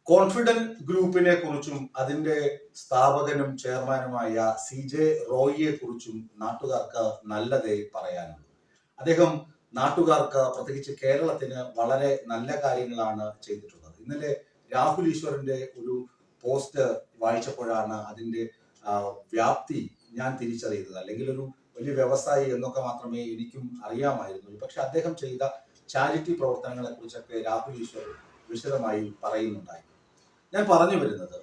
Confident ഗ്രൂപ്പിനെ കുറിച്ചും അതിന്റെ സ്ഥാപകനും ചെയർമാനുമായ CJ റോയിയെ കുറിച്ചും നാട്ടുകാർക്ക് നല്ലതേ പറയാനുള്ളൂ. അദ്ദേഹം നാട്ടുകാർക്ക്, പ്രത്യേകിച്ച് കേരളത്തിന് വളരെ നല്ല കാര്യങ്ങളാണ് ചെയ്തിട്ടുള്ളത്. ഇന്നലെ രാഹുൽ ഈശ്വറിന്റെ ഒരു പോസ്റ്റ് വായിച്ചപ്പോഴാണ് അതിന്റെ വ്യാപ്തി ഞാൻ തിരിച്ചറിയുന്നത്. അല്ലെങ്കിൽ ഒരു വലിയ വ്യവസായി എന്നൊക്കെ മാത്രമേ എനിക്കും അറിയാമായിരുന്നുള്ളൂ. പക്ഷെ അദ്ദേഹം ചെയ്ത ചാരിറ്റി പ്രവർത്തനങ്ങളെ കുറിച്ചൊക്കെ രാഹുൽ ഈശ്വർ വിശദമായി പറയുന്നുണ്ടായി. ഞാൻ പറഞ്ഞു വരുന്നത്,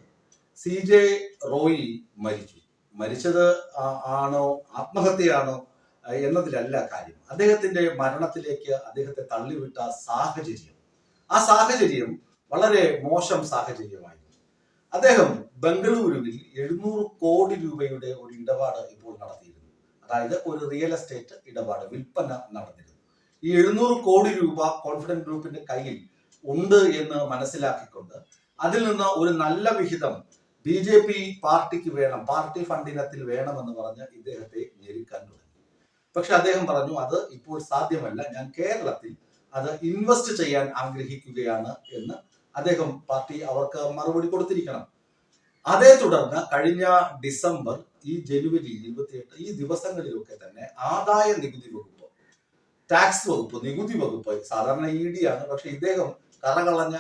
CJ റോയി മരിച്ചത് ആണോ ആത്മഹത്യയാണോ എന്നതിലല്ല കാര്യം. അദ്ദേഹത്തിന്റെ മരണത്തിലേക്ക് അദ്ദേഹത്തെ തള്ളിവിട്ട ആ സാഹചര്യം വളരെ മോശം സാഹചര്യമായിരുന്നു. അദ്ദേഹം ബംഗളൂരുവിൽ 700 കോടി രൂപയുടെ ഒരു ഇടപാട് ഇപ്പോൾ നടത്തിയിരുന്നു. അതായത് ഒരു റിയൽ എസ്റ്റേറ്റ് ഇടപാട്, വിൽപ്പന നടന്നിരുന്നു. ഈ 700 കോടി രൂപ കോൺഫിഡന്റ് ഗ്രൂപ്പിന്റെ കയ്യിൽ ഉണ്ട് എന്ന് മനസ്സിലാക്കിക്കൊണ്ട് അതിൽ നിന്ന് ഒരു നല്ല വിഹിതം BJP പാർട്ടിക്ക് വേണം, പാർട്ടി ഫണ്ടിനത്തിൽ വേണമെന്ന് പറഞ്ഞ് ഇദ്ദേഹത്തെ ഞെരുക്കാൻ തുടങ്ങി. പക്ഷെ അദ്ദേഹം പറഞ്ഞു, അത് ഇപ്പോൾ സാധ്യമല്ല, ഞാൻ കേരളത്തിൽ അത് ഇൻവെസ്റ്റ് ചെയ്യാൻ ആഗ്രഹിക്കുകയാണ് എന്ന് അദ്ദേഹം പാർട്ടി അവർക്ക് മറുപടി കൊടുത്തിരിക്കണം. അതേ തുടർന്ന് കഴിഞ്ഞ ഡിസംബർ, ഈ ജനുവരി 28 ഈ ദിവസങ്ങളിലൊക്കെ തന്നെ ആദായ നികുതി വകുപ്പ്, ടാക്സ് വകുപ്പ്, നികുതി വകുപ്പ്, സാധാരണ ED ആണ്, പക്ഷെ ഇദ്ദേഹം കറകളഞ്ഞ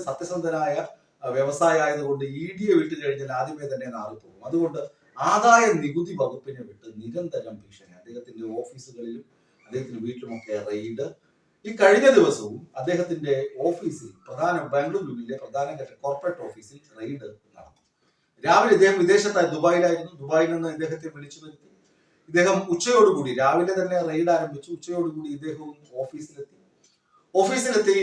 സത്യസന്ധനായ വ്യവസായ ആയതുകൊണ്ട് ED വിട്ടു കഴിഞ്ഞാൽ ആദ്യമേ തന്നെ നാറിപ്പോകും. അതുകൊണ്ട് ആദായ നികുതി വകുപ്പിനെ വിട്ട് നിരന്തരം ഭീഷണി. അദ്ദേഹത്തിന്റെ ഓഫീസുകളിലും അദ്ദേഹത്തിന്റെ വീട്ടിലുമൊക്കെ റെയ്ഡ്. ഈ കഴിഞ്ഞ ദിവസവും അദ്ദേഹത്തിന്റെ ഓഫീസിൽ, ബാംഗ്ലൂരുവിലെ പ്രധാന കോർപ്പറേറ്റ് ഓഫീസിൽ റെയ്ഡ് നടന്നു. രാവിലെ ഇദ്ദേഹം വിദേശത്തായി, ദുബായിലായിരുന്നു. ദുബായിൽ നിന്ന് ഇദ്ദേഹത്തെ വിളിച്ചു വരുത്തി. ഇദ്ദേഹം ഉച്ചയോടുകൂടി, രാവിലെ തന്നെ റെയ്ഡ് ആരംഭിച്ചു. ഉച്ചയോടുകൂടി ഇദ്ദേഹവും ഓഫീസിലെത്തി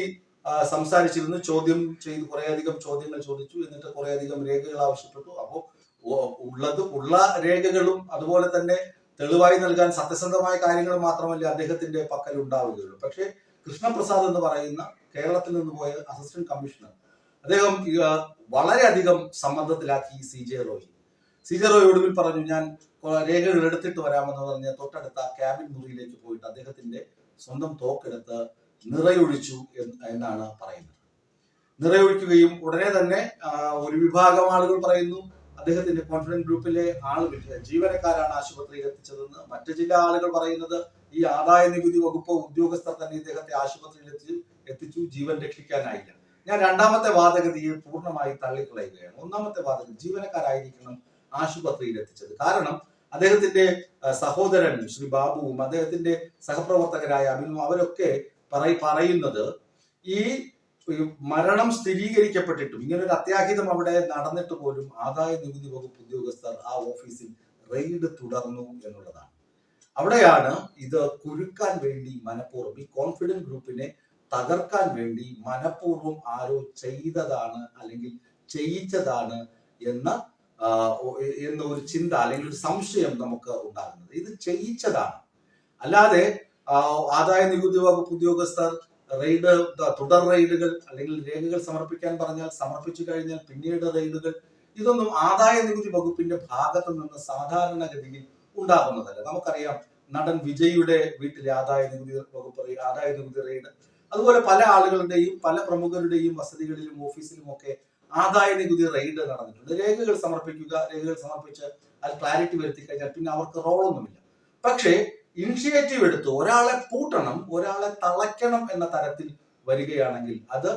സംസാരിച്ചിരുന്നു. ചോദ്യം ചെയ്ത് കുറേയധികം ചോദ്യങ്ങൾ ചോദിച്ചു. എന്നിട്ട് കുറേയധികം രേഖകൾ ആവശ്യപ്പെട്ടു. അപ്പോൾ ഉള്ള രേഖകളും അതുപോലെ തന്നെ തെളിവായി നൽകാൻ സത്യസന്ധമായ കാര്യങ്ങൾ മാത്രമല്ല അദ്ദേഹത്തിന്റെ പക്കൽ ഉണ്ടാവുകയുള്ളൂ. പക്ഷേ കൃഷ്ണപ്രസാദ് എന്ന് പറയുന്ന കേരളത്തിൽ നിന്ന് പോയ അസിസ്റ്റന്റ് കമ്മീഷണർ, അദ്ദേഹം വളരെയധികം സമ്മർദ്ദത്തിലാക്കി CJ റോയി ഒടുവിൽ പറഞ്ഞു, ഞാൻ രേഖകൾ എടുത്തിട്ട് വരാമെന്ന് പറഞ്ഞ് തൊട്ടടുത്ത ക്യാബിൻ മുറിയിലേക്ക് പോയിട്ട് അദ്ദേഹത്തിന്റെ സ്വന്തം തോക്കെടുത്ത് നിറയൊഴിച്ചു എന്നാണ് പറയുന്നത്. നിറയൊഴിക്കുകയും ഉടനെ തന്നെ ഒരു വിഭാഗം ആളുകൾ പറയുന്നു അദ്ദേഹത്തിന്റെ കോൺഫിഡന്റ് ഗ്രൂപ്പിലെ ജീവനക്കാരാണ് ആശുപത്രിയിൽ എത്തിച്ചതെന്ന്. മറ്റു ചില ആളുകൾ പറയുന്നത് ഈ ആദായ നികുതി വകുപ്പ് ഉദ്യോഗസ്ഥർ തന്നെ ഇദ്ദേഹത്തെ ആശുപത്രിയിൽ എത്തിച്ചു, ജീവൻ രക്ഷിക്കാനായില്ല. ഞാൻ രണ്ടാമത്തെ വാദഗതിയെ പൂർണ്ണമായി തള്ളിക്കളയുകയാണ്. ഒന്നാമത്തെ വാദഗതി, ജീവനക്കാരായിരിക്കണം ആശുപത്രിയിൽ എത്തിച്ചത്. കാരണം അദ്ദേഹത്തിന്റെ സഹോദരൻ ശ്രീ ബാബുവും അദ്ദേഹത്തിന്റെ സഹപ്രവർത്തകരായ അഭിനവും അവരൊക്കെ പറയുന്നത്, ഈ മരണം സ്ഥിരീകരിക്കപ്പെട്ടിട്ടും ഇങ്ങനൊരു അത്യാഹിതം അവിടെ നടന്നിട്ട് പോലും ആദായ നികുതി വകുപ്പ് ഉദ്യോഗസ്ഥർ ആ ഓഫീസിൽ റെയ്ഡ് തുടർന്നു എന്നുള്ളതാണ്. അവിടെയാണ് ഇത് കുരുക്കാൻ വേണ്ടി മനഃപൂർവ്വം, ഈ കോൺഫിഡന്റ് ഗ്രൂപ്പിനെ തകർക്കാൻ വേണ്ടി മനഃപൂർവ്വം ആരോ ചെയ്തതാണ് അല്ലെങ്കിൽ ചെയ്യിച്ചതാണ് എന്ന ഒരു ചിന്ത അല്ലെങ്കിൽ ഒരു സംശയം നമുക്ക് ഉണ്ടാകുന്നത്. ഇത് ചെയ്യിച്ചതാണ്, അല്ലാതെ ആദായ നികുതി വകുപ്പ് ഉദ്യോഗസ്ഥർ തുടർ റെയ്ഡുകൾ അല്ലെങ്കിൽ രേഖകൾ സമർപ്പിക്കാൻ പറഞ്ഞാൽ സമർപ്പിച്ചു കഴിഞ്ഞാൽ പിന്നീട് റെയ്ഡുകൾ, ഇതൊന്നും ആദായ നികുതി വകുപ്പിന്റെ ഭാഗത്തു നിന്ന് സാധാരണഗതിയിൽ ഉണ്ടാകുന്നതല്ല. നമുക്കറിയാം, നടൻ വിജയുടെ വീട്ടിലെ ആദായ നികുതി റെയ്ഡ്, അതുപോലെ പല ആളുകളുടെയും പല പ്രമുഖരുടെയും വസതികളിലും ഓഫീസിലും ഒക്കെ ആദായ നികുതി റെയ്ഡ് നടന്നിട്ടുണ്ട്. രേഖകൾ സമർപ്പിച്ച് അത് ക്ലാരിറ്റി വരുത്തി കഴിഞ്ഞാൽ പിന്നെ അവർക്ക് റോളൊന്നുമില്ല. പക്ഷേ ഇനിഷ്യേറ്റീവ് എടുത്ത് ഒരാളെ പൂട്ടണം, ഒരാളെ തളയ്ക്കണം എന്ന തരത്തിൽ വരികയാണെങ്കിൽ അത്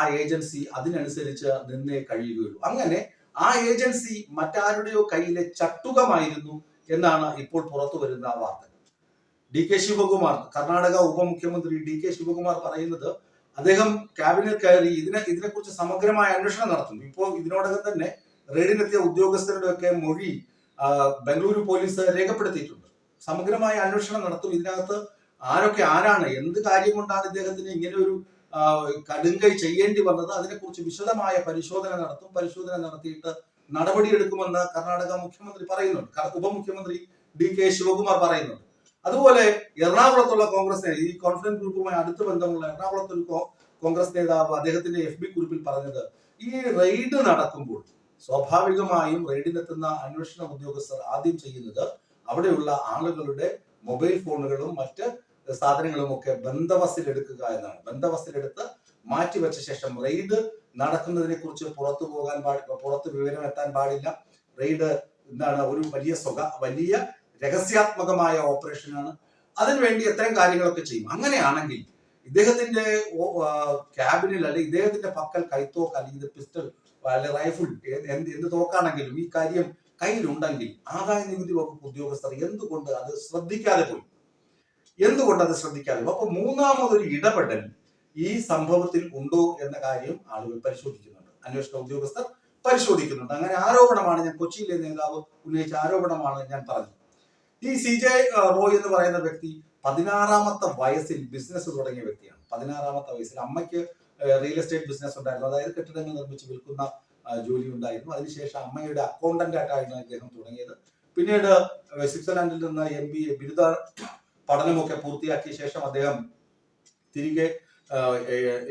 ആ ഏജൻസി അതിനനുസരിച്ച് നിന്നേ കഴിയുകയുള്ളൂ. അങ്ങനെ ആ ഏജൻസി മറ്റാരുടെയോ കയ്യിലെ ചട്ടുകമായിരുന്നു എന്നാണ് ഇപ്പോൾ പുറത്തു വരുന്ന വാർത്ത. DK ശിവകുമാർ, കർണാടക ഉപമുഖ്യമന്ത്രി DK ശിവകുമാർ പറയുന്നത്, അദ്ദേഹം ക്യാബിനറ്റ് കയറി ഇതിനെക്കുറിച്ച് സമഗ്രമായ അന്വേഷണം നടത്തുന്നു. ഇപ്പോൾ ഇതിനോടകം തന്നെ റെയ്ഡിനെത്തിയ ഉദ്യോഗസ്ഥരുടെ ഒക്കെ മൊഴി ബംഗളൂരു പോലീസ് രേഖപ്പെടുത്തിയിട്ടുണ്ട്. സമഗ്രമായ അന്വേഷണം നടത്തും. ഇതിനകത്ത് ആരാണ്, എന്ത് കാര്യം കൊണ്ടാണ് ഇദ്ദേഹത്തിന് ഇങ്ങനെ ഒരു കടുങ്കൈ ചെയ്യേണ്ടി വന്നത്, അതിനെക്കുറിച്ച് വിശദമായ പരിശോധന നടത്തും. പരിശോധന നടത്തിയിട്ട് നടപടിയെടുക്കുമെന്ന് കർണാടക മുഖ്യമന്ത്രി പറയുന്നുണ്ട്, ഉപമുഖ്യമന്ത്രി DK ശിവകുമാർ പറയുന്നുണ്ട്. അതുപോലെ എറണാകുളത്തുള്ള കോൺഗ്രസ് ഈ കോൺഫിഡന്റ് ഗ്രൂപ്പുമായി അടുത്ത ബന്ധമുള്ള എറണാകുളത്തൊരു കോൺഗ്രസ് നേതാവ് അദ്ദേഹത്തിന്റെ FB കുറിപ്പിൽ പറഞ്ഞത്, ഈ റെയ്ഡ് നടക്കുമ്പോൾ സ്വാഭാവികമായും റെയ്ഡിനെത്തുന്ന അന്വേഷണ ഉദ്യോഗസ്ഥർ ആദ്യം ചെയ്യുന്നത് അവിടെയുള്ള ആളുകളുടെ മൊബൈൽ ഫോണുകളും മറ്റ് സാധനങ്ങളും ഒക്കെ ബന്ദവസ്തിലെടുക്കുക എന്നാണ്. ബന്ദവസ്തിലെടുത്ത് മാറ്റിവെച്ച ശേഷം റെയ്ഡ് നടക്കുന്നതിനെ കുറിച്ച് പുറത്ത് വിവരം എത്താൻ പാടില്ല. റെയ്ഡ് എന്താണ്, ഒരു വലിയ രഹസ്യാത്മകമായ ഓപ്പറേഷനാണ്. അതിനുവേണ്ടി എത്രയും കാര്യങ്ങളൊക്കെ ചെയ്യും. അങ്ങനെയാണെങ്കിൽ ഇദ്ദേഹത്തിന്റെ ക്യാബിനിൽ അല്ലെങ്കിൽ ഇദ്ദേഹത്തിന്റെ പക്കൽ കൈത്തോക്ക് അല്ലെങ്കിൽ പിസ്റ്റൾ അല്ലെങ്കിൽ റൈഫിൾ എന്ത് തോക്കാണെങ്കിലും ഈ കാര്യം കയ്യിലുണ്ടെങ്കിൽ ആദായ നികുതി വകുപ്പ് ഉദ്യോഗസ്ഥർ എന്തുകൊണ്ട് അത് ശ്രദ്ധിക്കാതെ പോയി? അപ്പൊ മൂന്നാമതൊരു ഇടപെടൽ ഈ സംഭവത്തിൽ ഉണ്ടോ എന്ന കാര്യം ആളുകൾ പരിശോധിക്കുന്നുണ്ട്, അന്വേഷണ ഉദ്യോഗസ്ഥർ പരിശോധിക്കുന്നുണ്ട്. അങ്ങനെ ആരോപണമാണ്, ഞാൻ കൊച്ചിയിലെ നേതാവ് ഉന്നയിച്ച ആരോപണമാണ് ഞാൻ പറഞ്ഞത്. ഈ CJ റോയ് എന്ന് പറയുന്ന വ്യക്തി 16-ാമത്തെ വയസ്സിൽ ബിസിനസ് തുടങ്ങിയ വ്യക്തിയാണ്. 16-ാമത്തെ വയസ്സിൽ അമ്മയ്ക്ക് റിയൽ എസ്റ്റേറ്റ് ബിസിനസ് ഉണ്ടായിരുന്നു, അതായത് കെട്ടിടങ്ങൾ നിർമ്മിച്ച് വിൽക്കുന്ന ജോലി ഉണ്ടായിരുന്നു. അതിനുശേഷം അമ്മയുടെ അക്കൗണ്ടന്റ് ആയിട്ടായിരുന്നു അദ്ദേഹം തുടങ്ങിയത്. പിന്നീട് സ്വിറ്റ്സർലാൻഡിൽ നിന്ന് MBA ബിരുദ പഠനമൊക്കെ പൂർത്തിയാക്കിയ ശേഷം അദ്ദേഹം തിരികെ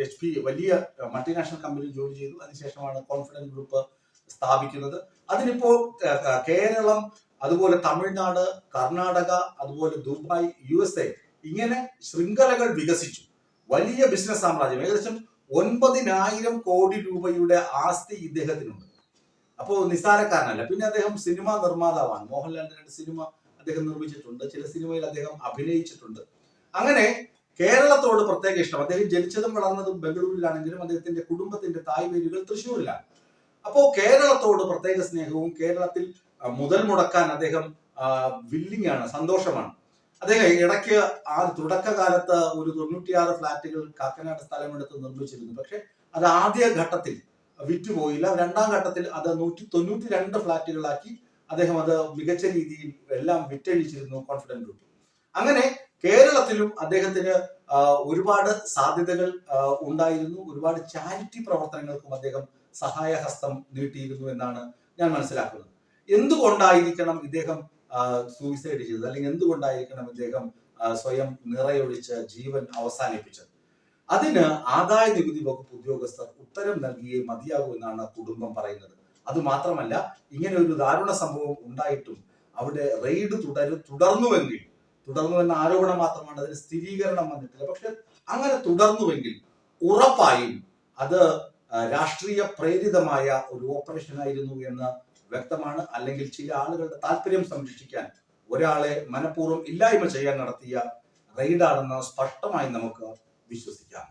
HP വലിയ മൾട്ടിനാഷണൽ കമ്പനിയിൽ ജോലി ചെയ്തു. അതിനുശേഷമാണ് കോൺഫിഡൻസ് ഗ്രൂപ്പ് സ്ഥാപിക്കുന്നത്. അതിനിപ്പോ കേരളം, അതുപോലെ തമിഴ്നാട്, കർണാടക, അതുപോലെ ദുബായ്, USA ഇങ്ങനെ ശൃംഖലകൾ വികസിച്ചു. വലിയ ബിസിനസ് സാമ്രാജ്യം. ഏകദേശം 9,000 കോടി രൂപയുടെ ആസ്തി ഇദ്ദേഹത്തിനുണ്ട്. അപ്പോൾ നിസ്സാരക്കാരനല്ല. പിന്നെ അദ്ദേഹം സിനിമാ നിർമ്മാതാവാണ്. മോഹൻലാലിന്റെ 2 സിനിമ അദ്ദേഹം നിർമ്മിച്ചിട്ടുണ്ട്. ചില സിനിമയിൽ അദ്ദേഹം അഭിനയിച്ചിട്ടുണ്ട്. അങ്ങനെ കേരളത്തോട് പ്രത്യേക ഇഷ്ടം. അദ്ദേഹം ജനിച്ചതും വളർന്നതും ബംഗളൂരിലാണെങ്കിലും അദ്ദേഹത്തിന്റെ കുടുംബത്തിന്റെ തായ്വേരുകൾ തൃശ്ശൂരിലാണ്. അപ്പോ കേരളത്തോട് പ്രത്യേക സ്നേഹവും കേരളത്തിൽ മുതൽ മുടക്കാൻ അദ്ദേഹം വില്ലിംഗ് ആണ്, സന്തോഷമാണ്. അദ്ദേഹം ഇടയ്ക്ക് തുടക്കകാലത്ത് ഒരു 96 ഫ്ലാറ്റുകൾ കാക്കനാട് സ്ഥലമെടുത്ത് നിർമ്മിച്ചിരുന്നു. പക്ഷെ അത് ആദ്യ ഘട്ടത്തിൽ വിറ്റുപോയില്ല. രണ്ടാം ഘട്ടത്തിൽ അത് 192 ഫ്ലാറ്റുകളാക്കി അദ്ദേഹം അത് മികച്ച രീതിയിൽ എല്ലാം വിറ്റഴിച്ചിരുന്നു കോൺഫിഡൻസ് ഗ്രൂപ്പ്. അങ്ങനെ കേരളത്തിലും അദ്ദേഹത്തിന് ഒരുപാട് സാധ്യതകൾ ഉണ്ടായിരുന്നു. ഒരുപാട് ചാരിറ്റി പ്രവർത്തനങ്ങൾക്കും അദ്ദേഹം സഹായഹസ്തം നീട്ടിയിരുന്നു എന്നാണ് ഞാൻ മനസ്സിലാക്കുന്നത്. എന്തുകൊണ്ടായിരിക്കണം ഇദ്ദേഹം സൂയിസൈഡ് ചെയ്തത്, അല്ലെങ്കിൽ എന്തുകൊണ്ടായിരിക്കണം ഇദ്ദേഹം സ്വയം നിറയൊഴിച്ച് ജീവൻ അവസാനിപ്പിച്ചത്? അതിന് ആദായ നികുതി വകുപ്പ് ഉദ്യോഗസ്ഥർ ഉത്തരം നൽകിയേ മതിയാകൂ എന്നാണ് കുടുംബം പറയുന്നത്. അത് മാത്രമല്ല, ഇങ്ങനെ ഒരു ദാരുണ സംഭവം ഉണ്ടായിട്ടും അവിടെ റെയ്ഡ് തുടർന്നു എന്ന ആരോപണം മാത്രമാണ്, അതിന് സ്ഥിരീകരണം വന്നിട്ടില്ല. പക്ഷെ അങ്ങനെ തുടർന്നുവെങ്കിൽ ഉറപ്പായും അത് രാഷ്ട്രീയ പ്രേരിതമായ ഒരു ഓപ്പറേഷൻ ആയിരുന്നു എന്ന് വ്യക്തമാണ്. അല്ലെങ്കിൽ ചില ആളുകളുടെ താല്പര്യം സംരക്ഷിക്കാൻ ഒരാളെ മനഃപൂർവ്വം ഇല്ലായ്മ ചെയ്യാൻ നടത്തിയ റെയ്ഡാണെന്ന് സ്പഷ്ടമായി നമുക്ക് വിശ്വസിക്കാം.